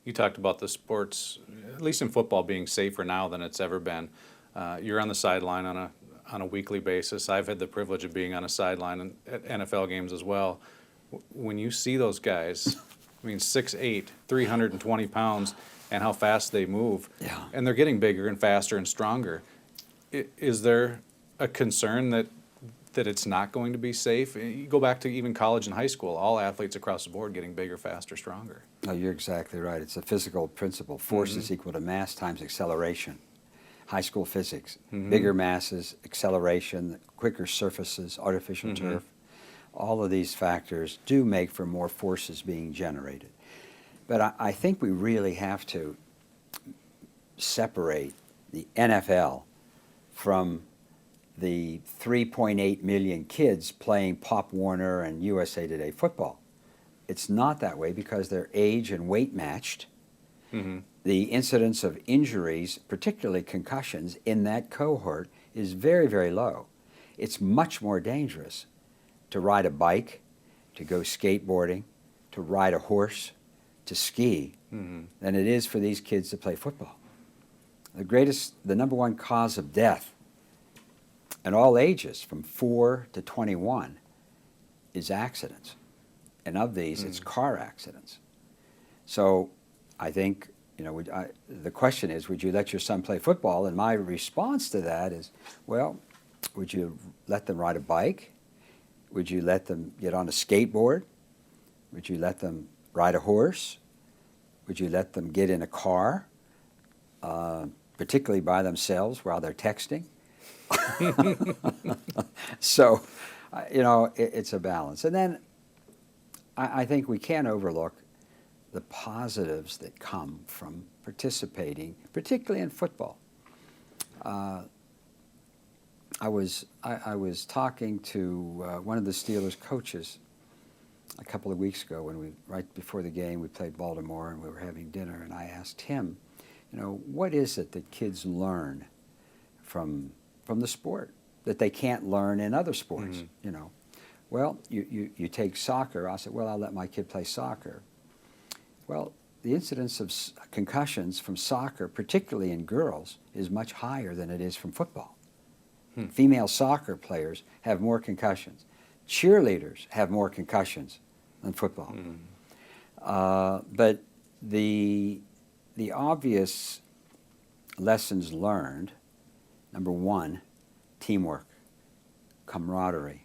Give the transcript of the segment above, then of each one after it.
You talked about the sports, at least in football, being safer now than it's ever been. You're on the sideline on a weekly basis. I've had the privilege of being on a sideline at NFL games as well. When you see those guys, I mean, 6'8", 320 pounds, and how fast they move, Yeah. and they're getting bigger and faster and stronger, is there a concern that it's not going to be safe? You go back to even college and high school, all athletes across the board getting bigger, faster, stronger. No, you're exactly right. It's a physical principle. Force is equal to mass times acceleration. High school physics. Bigger masses, acceleration, quicker surfaces, artificial turf. All of these factors do make for more forces being generated. But I think we really have to separate the NFL from the 3.8 million kids playing Pop Warner and USA Today football. It's not that way because they're age and weight matched. The incidence of injuries, particularly concussions, in that cohort is very, very low. It's much more dangerous to ride a bike, to go skateboarding, to ride a horse, to ski, than it is for these kids to play football. The number one cause of death in all ages, from 4 to 21, is accidents. And of these, it's car accidents. So I think, the question is, would you let your son play football? And my response to that is, well, would you let them ride a bike? Would you let them get on a skateboard? Would you let them ride a horse? Would you let them get in a car, particularly by themselves while they're texting? So, it's a balance. And then I think we can't overlook the positives that come from participating, particularly in football. I was talking to one of the Steelers coaches a couple of weeks ago when right before the game, we played Baltimore and we were having dinner, and I asked him, what is it that kids learn from the sport that they can't learn in other sports? Well, you take soccer. I said, well, I'll let my kid play soccer. Well, the incidence of concussions from soccer, particularly in girls, is much higher than it is from football. Female soccer players have more concussions. Cheerleaders have more concussions than football. But the obvious lessons learned, number one, teamwork, camaraderie,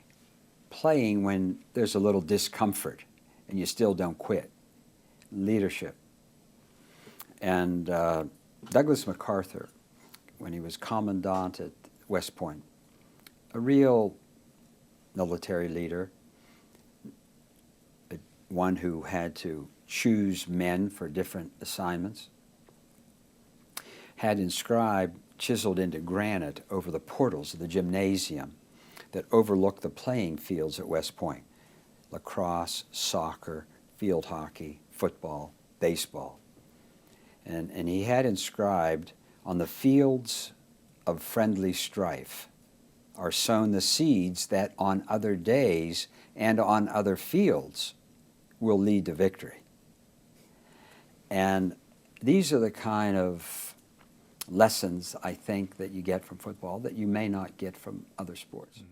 playing when there's a little discomfort and you still don't quit, leadership. And Douglas MacArthur, when he was commandant at West Point, a real military leader, one who had to choose men for different assignments, had inscribed, chiseled into granite over the portals of the gymnasium that overlooked the playing fields at West Point: lacrosse, soccer, field hockey, football, baseball. And he had inscribed, on the fields of friendly strife are sown the seeds that on other days and on other fields will lead to victory. And these are the kind of lessons, I think, that you get from football that you may not get from other sports.